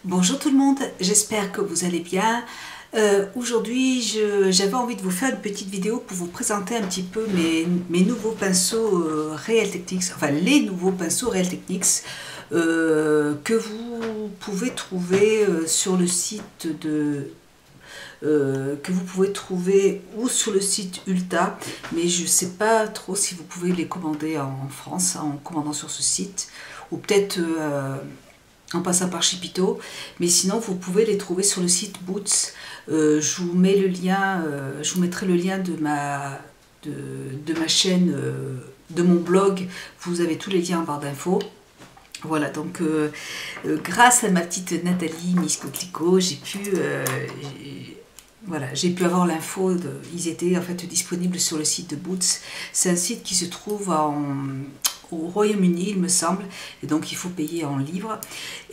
Bonjour tout le monde, j'espère que vous allez bien. Aujourd'hui, j'avais envie de vous faire une petite vidéo pour vous présenter un petit peu mes nouveaux pinceaux Real Techniques, enfin les nouveaux pinceaux Real Techniques que vous pouvez trouver sur le site que vous pouvez trouver ou sur le site Ulta, mais je ne sais pas trop si vous pouvez les commander en France en commandant sur ce site, ou peut-être en passant par Chipito, mais sinon vous pouvez les trouver sur le site Boots. Je vous mets le lien, je vous mettrai le lien de ma chaîne, de mon blog. Vous avez tous les liens en barre d'infos. Voilà, donc grâce à ma petite Nathalie Miss Coquelicot, j'ai pu avoir l'info. Ils étaient en fait disponibles sur le site de Boots. C'est un site qui se trouve au Royaume-Uni, il me semble, et donc il faut payer en livres.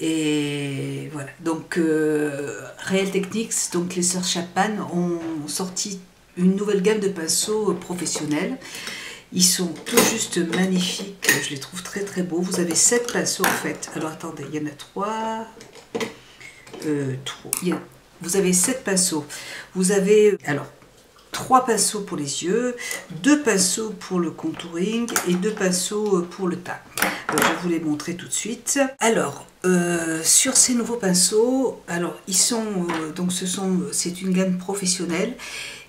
Et voilà, donc Real Techniques, donc les sœurs Chapman ont sorti une nouvelle gamme de pinceaux professionnels. Ils sont tout juste magnifiques, je les trouve très très beaux. Vous avez 7 pinceaux en fait. Alors attendez, il y en a 3. Vous avez 7 pinceaux. Vous avez alors 3 pinceaux pour les yeux, 2 pinceaux pour le contouring et 2 pinceaux pour le teint. Donc, je vais vous les montrer tout de suite. Alors, sur ces nouveaux pinceaux, alors ils sont c'est une gamme professionnelle.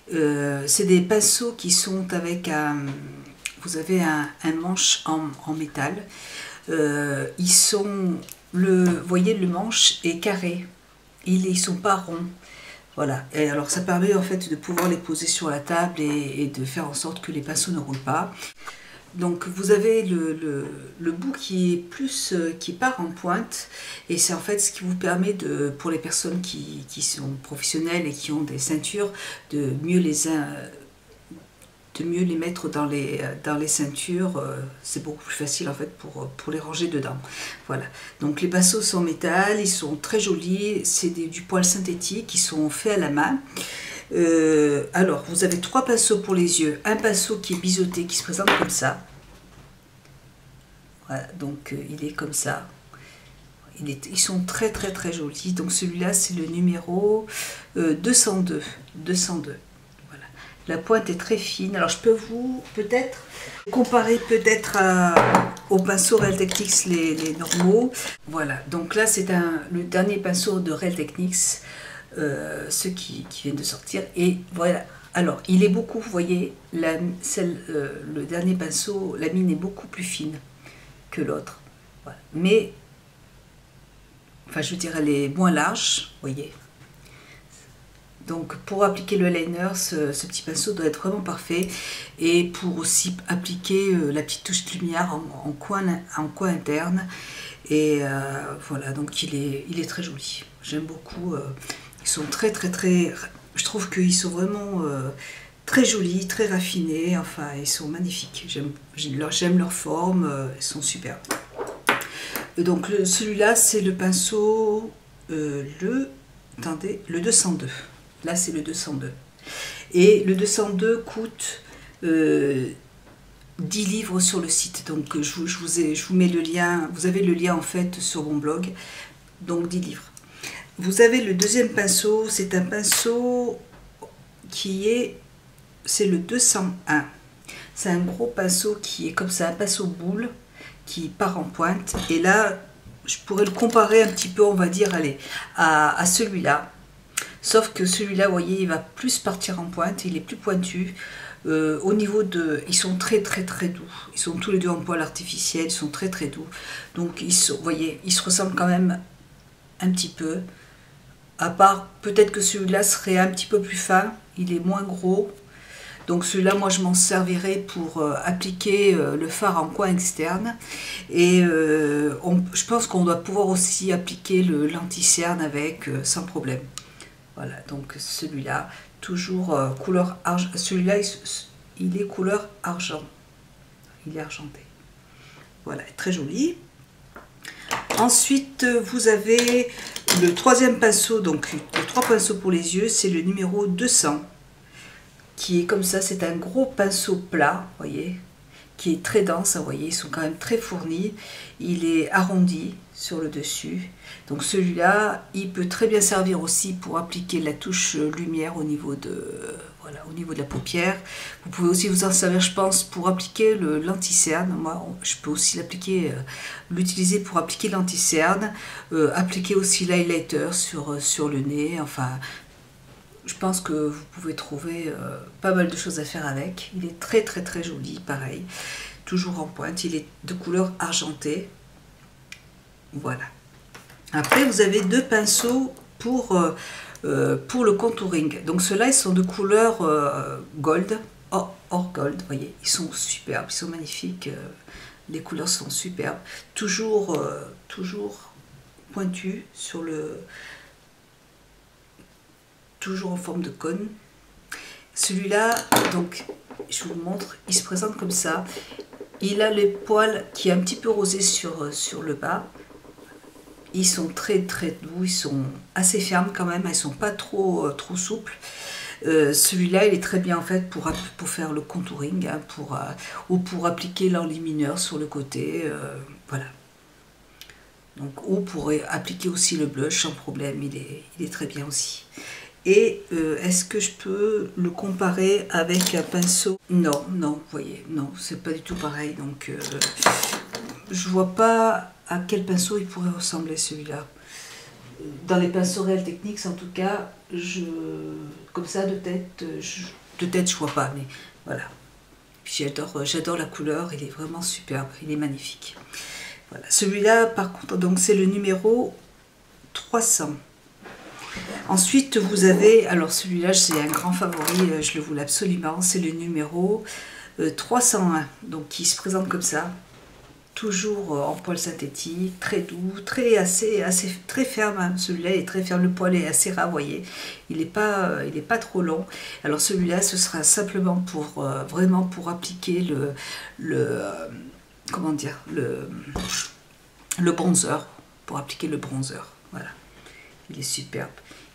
C'est des pinceaux qui sont avec vous avez un manche en métal. Vous voyez, le manche est carré. Ils sont pas ronds. Voilà, et alors ça permet en fait de pouvoir les poser sur la table et de faire en sorte que les pinceaux ne roulent pas. Donc vous avez le bout qui part en pointe, et c'est en fait ce qui vous permet pour les personnes qui sont professionnelles et qui ont des ceintures, de mieux les mettre dans les ceintures. C'est beaucoup plus facile en fait pour les ranger dedans. Voilà, donc les pinceaux sont en métal, ils sont très jolis, c'est du poil synthétique, ils sont faits à la main. Alors vous avez 3 pinceaux pour les yeux, un pinceau qui est biseauté, qui se présente comme ça. Voilà, donc il est comme ça. Ils sont très très très jolis. Donc celui-là c'est le numéro 202. La pointe est très fine. Alors je peux vous peut-être comparer aux pinceaux Real Techniques les normaux. Voilà, donc là c'est le dernier pinceau de Real Techniques, ceux qui viennent de sortir. Et voilà, alors il est beaucoup, vous voyez, le dernier pinceau, la mine est beaucoup plus fine que l'autre. Voilà. Mais, enfin je veux dire, elle est moins large, vous voyez. Donc pour appliquer le liner, ce petit pinceau doit être vraiment parfait. Et pour aussi appliquer la petite touche de lumière en coin interne. Et voilà, donc il est très joli. J'aime beaucoup. Ils sont très très très... Je trouve qu'ils sont vraiment très jolis, très raffinés. Enfin, ils sont magnifiques. J'aime leur forme. Ils sont super. Donc celui-là, c'est le pinceau... Attendez, le 202. Là, c'est le 202. Et le 202 coûte 10 livres sur le site. Donc, je vous mets le lien. Vous avez le lien, en fait, sur mon blog. Donc, 10 livres. Vous avez le deuxième pinceau. C'est un pinceau c'est le 201. C'est un gros pinceau qui est comme ça, un pinceau boule qui part en pointe. Et là, je pourrais le comparer un petit peu, on va dire, allez, à celui-là. Sauf que celui-là, vous voyez, il va plus partir en pointe, il est plus pointu. Au niveau ils sont très très très doux. Ils sont tous les deux en poil artificiel, ils sont très très doux. Donc, vous voyez, ils se ressemblent quand même un petit peu. À part, peut-être que celui-là serait un petit peu plus fin, il est moins gros. Donc celui-là, moi, je m'en servirai pour appliquer le fard en coin externe. Et je pense qu'on doit pouvoir aussi appliquer l'anti-cerne avec, sans problème. Voilà, donc celui-là, toujours couleur argent. Celui-là, il est couleur argent. Il est argenté. Voilà, très joli. Ensuite, vous avez le troisième pinceau, donc les 3 pinceaux pour les yeux, c'est le numéro 200, qui est comme ça. C'est un gros pinceau plat, vous voyez, qui est très dense, vous voyez, ils sont quand même très fournis. Il est arrondi, sur le dessus. Donc celui-là, il peut très bien servir aussi pour appliquer la touche lumière au niveau de, voilà, au niveau de la paupière. Vous pouvez aussi vous en servir, je pense, pour appliquer le l'anti-cerne. Moi, je peux aussi l'utiliser pour appliquer l'anti-cerne, appliquer aussi l'highlighter sur le nez. Enfin, je pense que vous pouvez trouver pas mal de choses à faire avec. Il est très très très joli, pareil. Toujours en pointe, il est de couleur argentée. Voilà. Après, vous avez deux pinceaux pour le contouring. Donc ceux-là, ils sont de couleur gold, or gold, vous voyez. Ils sont superbes, ils sont magnifiques. Les couleurs sont superbes. Toujours pointus sur le... Toujours en forme de cône. Celui-là, donc, je vous le montre, il se présente comme ça. Il a les poils qui est un petit peu rosé sur le bas. Ils sont très très doux, ils sont assez fermes quand même, ils sont pas trop souples. Celui-là, il est très bien en fait pour faire le contouring, hein, ou pour appliquer l'enlumineur sur le côté, voilà. Donc, ou pour appliquer aussi le blush sans problème, il est très bien aussi. Et est-ce que je peux le comparer avec un pinceau? Non, non, vous voyez, non, c'est pas du tout pareil. Donc, je vois pas à quel pinceau il pourrait ressembler celui-là. Dans les pinceaux Real Techniques, en tout cas, comme ça de tête, je vois pas, mais voilà. Puis j'adore la couleur, il est vraiment superbe, il est magnifique. Voilà. Celui-là, par contre, donc c'est le numéro 300. Ensuite, vous avez, alors celui-là, c'est un grand favori, je le voulais absolument, c'est le numéro 301, donc qui se présente comme ça, toujours en poil synthétique, très doux, très ferme, hein. Celui-là est très ferme, le poil est assez ras, vous voyez, il n'est pas trop long. Alors celui-là, ce sera simplement pour, vraiment pour appliquer comment dire, le bronzer, pour appliquer le bronzer, voilà. Il est superbe.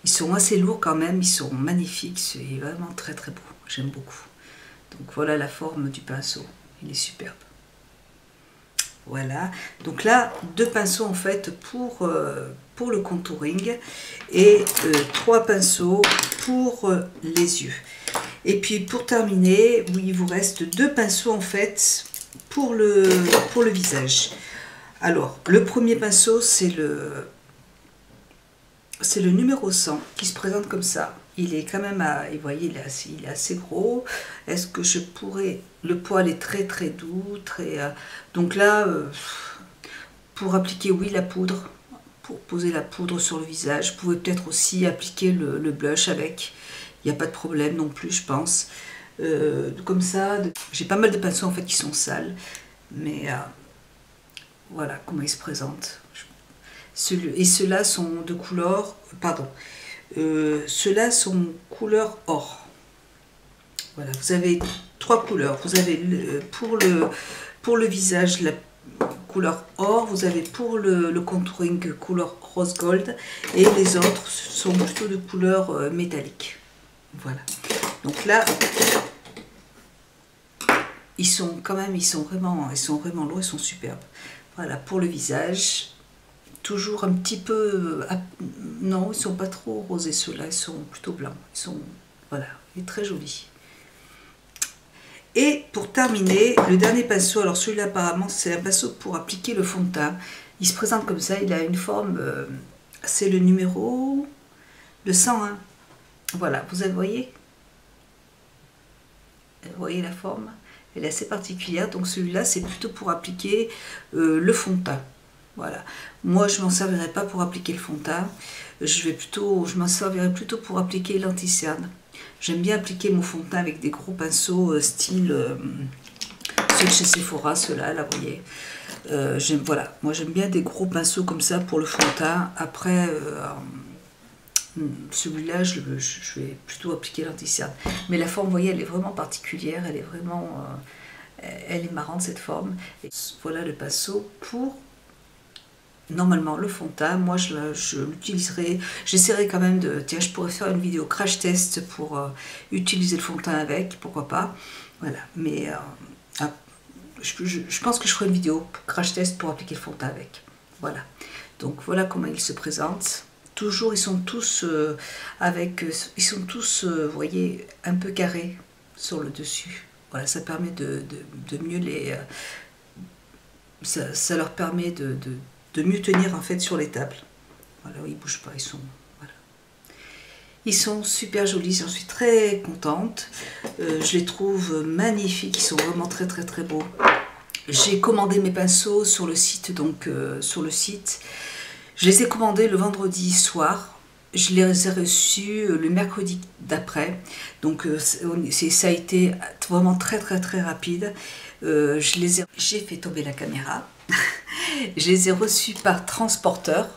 Ils sont assez lourds quand même, ils sont magnifiques, c'est vraiment très très beau, j'aime beaucoup. Donc voilà la forme du pinceau, il est superbe. Voilà, donc là, deux pinceaux en fait pour le contouring et trois pinceaux pour les yeux. Et puis pour terminer, oui, il vous reste deux pinceaux en fait pour le visage. Alors, le premier pinceau, c'est le numéro 100 qui se présente comme ça. Il est quand même, vous voyez, il est assez gros. Est-ce que je pourrais... Le poil est très très doux, très... donc là, pour appliquer, oui, la poudre, pour poser la poudre sur le visage, vous pouvez peut-être aussi appliquer le blush avec. Il n'y a pas de problème non plus, je pense. Comme ça, j'ai pas mal de pinceaux en fait qui sont sales, mais voilà comment ils se présentent. Et ceux-là sont de couleur, pardon, ceux-là sont couleur or. Voilà, vous avez trois couleurs. Vous avez pour le visage la couleur or, vous avez pour le contouring couleur rose gold, et les autres sont plutôt de couleur métallique. Voilà. Donc là, ils sont vraiment lourds, ils sont superbes. Voilà pour le visage. Toujours un petit peu... non, ils sont pas trop rosés ceux-là, ils sont plutôt blancs. Voilà, il est très joli. Et pour terminer, le dernier pinceau, alors celui-là apparemment c'est un pinceau pour appliquer le fond de teint. Il se présente comme ça, il a une forme, c'est le numéro 101. Voilà, vous voyez la forme? Elle est assez particulière, donc celui-là c'est plutôt pour appliquer le fond de teint. Voilà. Moi, je ne m'en servirai pas pour appliquer le fond de teint. Je m'en servirai plutôt pour appliquer l'anti-cerne. J'aime bien appliquer mon fond de teint avec des gros pinceaux style ceux de chez Sephora, ceux-là, là, vous voyez. Voilà. Moi, j'aime bien des gros pinceaux comme ça pour le fond de teint. Après, celui-là, je vais plutôt appliquer l'anti-cerne. Mais la forme, vous voyez, elle est vraiment particulière. Elle est vraiment... elle est marrante, cette forme. Et voilà le pinceau pour... Normalement, le fond de teint, moi je l'utiliserai, j'essaierai quand même de, tiens, je pourrais faire une vidéo crash test pour utiliser le fond de teint avec, pourquoi pas, voilà, mais je pense que je ferai une vidéo crash test pour appliquer le fond de teint avec, voilà. Donc voilà comment ils se présentent. Toujours, ils sont tous vous voyez, un peu carrés sur le dessus. Voilà, ça permet de mieux les... ça leur permet de mieux tenir en fait sur les tables. Voilà, ils ne bougent pas, voilà. Ils sont super jolis, j'en suis très contente. Je les trouve magnifiques, ils sont vraiment très très très beaux. J'ai commandé mes pinceaux sur le site, je les ai commandés le vendredi soir. Je les ai reçus le mercredi d'après, donc ça a été vraiment très très très rapide. J'ai fait tomber la caméra. Je les ai reçus par transporteur.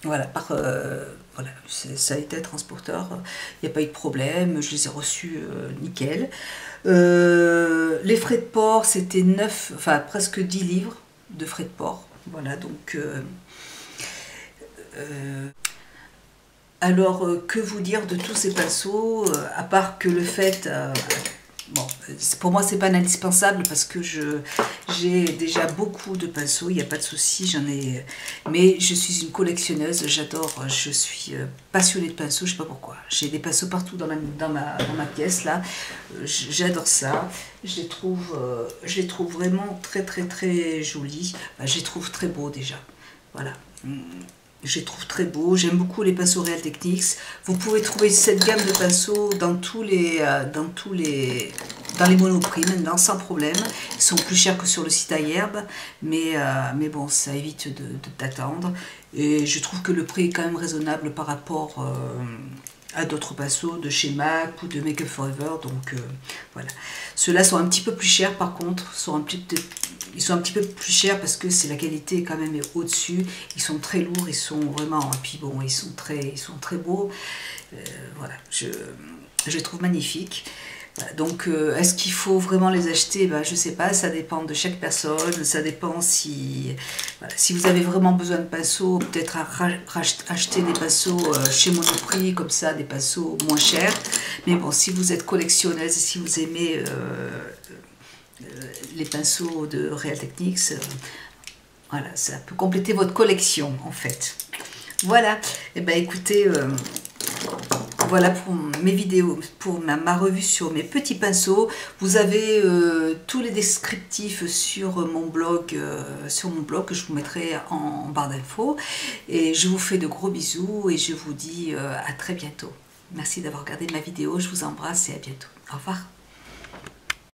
Voilà, voilà, ça a été transporteur. Il n'y a pas eu de problème. Je les ai reçus nickel. Les frais de port, c'était 9, enfin presque 10 livres de frais de port. Voilà, donc... alors, que vous dire de tous ces pinceaux, à part que le fait... bon, pour moi, c'est pas indispensable parce que j'ai déjà beaucoup de pinceaux, il n'y a pas de souci, j'en ai... Mais je suis une collectionneuse, j'adore, je suis passionnée de pinceaux, je sais pas pourquoi. J'ai des pinceaux partout dans ma pièce, là. J'adore ça. Je les trouve vraiment très, très, très jolis. Enfin, je les trouve très beaux déjà. Voilà. Je les trouve très beaux, j'aime beaucoup les pinceaux Real Techniques. Vous pouvez trouver cette gamme de pinceaux dans les Monoprix maintenant sans problème. Ils sont plus chers que sur le site iHerb, mais bon, ça évite d'attendre. Et je trouve que le prix est quand même raisonnable par rapport à d'autres pinceaux de chez MAC ou de Make Up For Ever. Donc voilà. Ceux-là sont un petit peu plus chers par contre, ils sont un petit peu plus chers parce que c'est la qualité quand même au-dessus. Ils sont très lourds, ils sont vraiment... Et puis bon, ils sont très beaux. Voilà, je les trouve magnifiques. Voilà, donc, est-ce qu'il faut vraiment les acheter? Ben, je ne sais pas, ça dépend de chaque personne. Ça dépend si vous avez vraiment besoin de pinceaux, peut-être acheter des pinceaux chez Monoprix, comme ça, des pinceaux moins chers. Mais bon, si vous êtes collectionneuse, si vous aimez... les pinceaux de Real Techniques, voilà, ça peut compléter votre collection en fait. Voilà, et ben écoutez, voilà pour mes vidéos, pour ma revue sur mes petits pinceaux. Vous avez tous les descriptifs sur mon blog que je vous mettrai en barre d'infos. Et je vous fais de gros bisous et je vous dis à très bientôt. Merci d'avoir regardé ma vidéo, je vous embrasse et à bientôt. Au revoir.